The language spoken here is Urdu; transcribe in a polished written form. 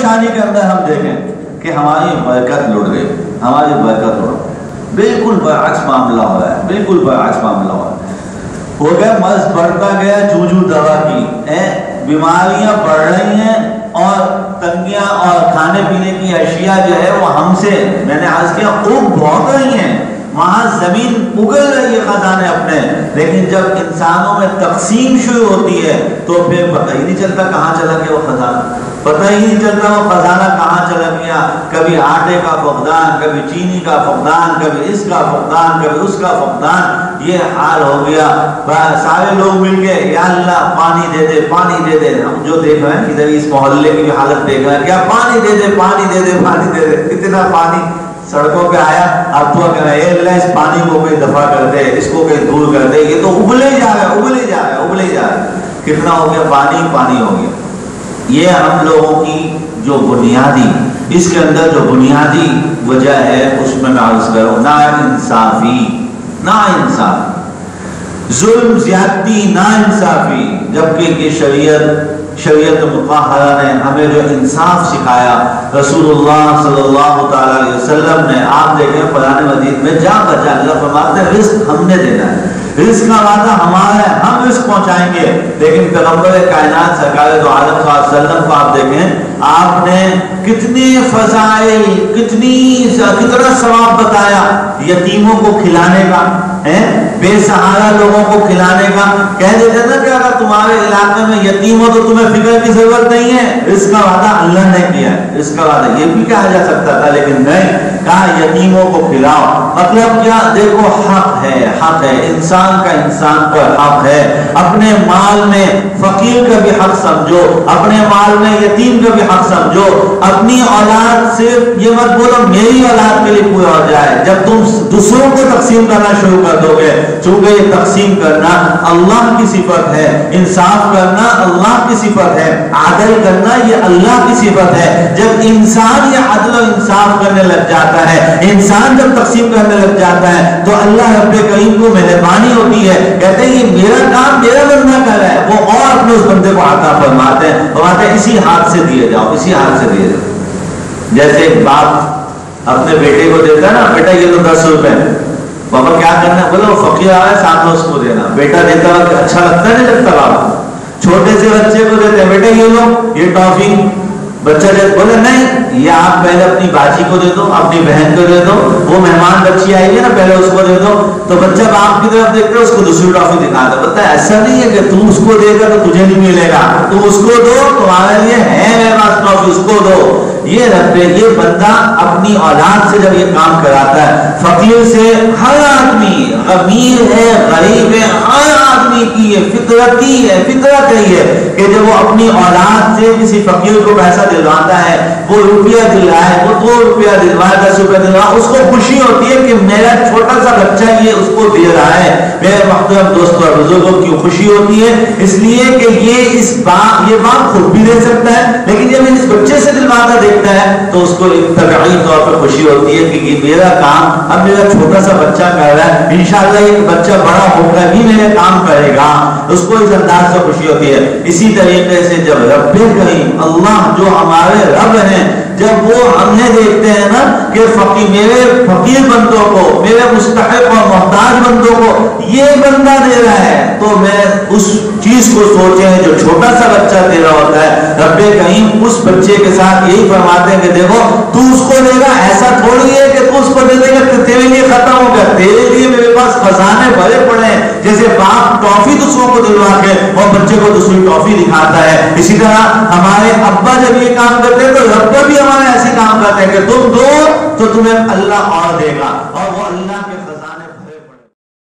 پریشانی کے اندر ہم دیکھیں کہ ہماری برکت لٹ گئی، ہماری برکت لٹ گئی، بالکل برعکس معاملہ ہوا ہے، بالکل برعکس معاملہ ہوا ہے، ہو گیا مرض بڑھتا گیا، جوں دوا کی بیماریاں بڑھ رہی ہیں اور تنگیاں اور کھانے پینے کی اشیاء جو ہے وہ ہم سے، میں نے عرض کیا، خوب بہت رہی ہیں، وہاں زمین اگل رہی ہے خزانے اپنے، لیکن جب انسانوں میں تقسیم شروع ہوتی ہے تو پھر پتہ ہی نہیں چلتا کہاں چلا گیا وہ خزانہ، پتہ ہی نہیں چلتا وہ خزانہ کہاں چلا گیا، کبھی آٹے کا فقدان، کبھی چینی کا فقدان، کبھی اس کا فقدان، کبھی اس کا فقدان، یہ حال ہو گیا۔ سارے لوگ مل کے یا اللہ پانی دے دے، پانی دے دے، ہم جو دیکھ رہے ہیں ادھر اس محلے کی حالت دیکھ رہے ہیں، کیا پانی دے دے، پانی دے دے، پانی دے دے، اتنا پانی سڑکوں پہ آیا، اب تو کہہ رہے ہیں اللہ اس پانی کو کوئی دفع کر دے، اس کو کوئی دور کر دے، یہ تو ابلے جا رہا ہے، ابلے جا رہا ہے، ابلے جا رہا ہے، کتنا ہو گیا، پانی پانی ہو گیا۔ یہ ہم لوگوں کی جو بنیادی، اس کے اندر جو بنیادی وجہ ہے اس میں عرض کروں، نا انصافی، نا انصافی، ظلم، زیادتی، نا انصافی، جبکہ یہ شریعت مطہرہ نے ہمیں جو انصاف سکھایا، رسول اللہ صلی اللہ تعالی علیہ وسلم نے، آپ دیکھیں قرآن مجید میں جا بجا اللہ فرماتے ہیں رزق ہم نے دینا ہے، رزق کا وعدہ ہمارا ہے، ہم رزق پہنچائیں گے، لیکن پیغمبر کائنات سرکار دو عالم صلی اللہ علیہ وسلم کو آپ دیکھیں، آپ نے کتنے فضائل، کتنا ثواب بتایا، یتیموں کو کھلانے کا، بے سہارا لوگوں کو کھلانے کا، کہہ دیتے نا کہ اگر تمہارے علاقے میں یتیم ہو تو تمہیں فکر کی ضرورت نہیں ہے، اس کا وعدہ اللہ نے کیا ہے، اس کا وعدہ یہ بھی کہا جا سکتا تھا، لیکن نہیں، کہا یتیموں کو کھلاؤ، مطلب کیا، دیکھو حق ہے، حق ہے، انسان کا انسان پر حق ہے، اپنے مال میں فقیر کا بھی حق سمجھو، اپنے مال میں یتیم کا بھی حق سمجھو، اپنی اولاد صرف یہ مت بولو میری اولاد کے لیے پورا ہو جائے، جب تم دوسروں کو تقسیم کرنا شروع کر دو گے، چونکہ یہ تقسیم کرنا اللہ کی صفت ہے، انصاف کرنا اللہ کی صفت ہے، عدل کرنا یہ اللہ کی صفت ہے، جب انسان یہ عدل و انصاف کرنے لگ جاتا ہے، انسان جب تقسیم کرنے لگ جاتا ہے تو اللہ رب کریم کو مہربانی ہوتی ہے، کہتے ہیں یہ میرا کام میرا بندہ کر رہا ہے، وہ اور اپنے اس بندے کو عطا فرماتے ہیں، اسی ہاتھ سے دیے جاؤ، اسی ہاتھ سے دیے جاؤ۔ جیسے ایک باپ اپنے بیٹے کو دیتا ہے نا، بیٹا یہ تو 10 روپے، بابا کیا کرنا ہے، بولے وہ فقیر آ رہا ہے ساتھ میں اس کو دینا، بیٹا دیتا وقت اچھا لگتا نہیں لگتا، بابا چھوٹے سے بچے کو دیتے ہیں، بیٹا یہ لو یہ ٹافی، بچہ بولے نہیں یہ آپ پہلے اپنی باجی کو دے دو، اپنی بہن کو دے دو، وہ مہمان بچی آئی ہے نا پہلے اس کو دے دو، تو بچہ باپ کی طرف دیکھتے اس کو دوسری ٹافی دکھاتا، بتا ایسا نہیں ہے کہ تم اس کو دے گا تو تجھے نہیں ملے گا، تم اس کو دو، تمہارے لیے ہے میرے پاس ٹافی، اس کو دو۔ یہ بندہ اپنی اولاد سے جب یہ کام کراتا ہے، فقیر سے ہر آدمی، امیر ہے غریب ہے، ہر آدمی کی یہ فطرتی ہے، فطرت ہے یہ کہ جب وہ اپنی اولاد سے کسی فقیر کو پیسہ دلواتا ہے، وہ روپیہ دلوائے، وہ 2 روپیہ دلوائے، 10 روپیہ دلوائے، اس کو خوشی ہوتی ہے کہ میرا چھوٹا سا بچہ یہ اس کو دے رہا ہے۔ میرے محترم دوستوں اور بزرگوں کی خوشی ہوتی ہے اس لیے کہ یہ باپ خود بھی دے سکتا ہے، لیکن جب اس بچے سے دلواتا دیکھتا ہے تو اس کو طبعی طور پر خوشی ہوتی ہے کہ یہ میرا کام اب میرا چھوٹا سا بچہ کر رہا ہے، انشاءاللہ یہ بچہ بڑا ہو کر بھی میرے کام کرے گا، اس کو اس انداز سے خوشی ہوتی ہے۔ اسی طریقے سے جب رب کریم اللہ جو ہمارے رب ہیں، جب وہ ہمیں دیکھتے ہیں نا کہ میرے فقیر بندوں کو، میرے مستحق اور محتاج بندوں کو یہ بندہ دے رہا ہے، تو میں اس چیز کو سوچیں جو چھوٹا سا بچہ دے رہا ہوتا ہے، رب کریم اس بچے کے ساتھ یہی فرماتے ہیں کہ دیکھو تو اس کو دے گا، ایسا تھوڑی ہے کہ تو اس کو دے دے گا کہ تیرے لیے ختم ہو گیا، تیرے لیے میرے پاس خزانے بھرے پڑے ہیں۔ جیسے باپ ٹافی دوسروں کو دلوا کے اور بچے کو دوسری ٹافی دکھاتا ہے، اسی طرح ہمارے ابا جب یہ کام کرتے ہیں تو رب بھی ہمارے ایسے کام کرتے ہیں کہ تم دو تو تمہیں اللہ اور دے گا۔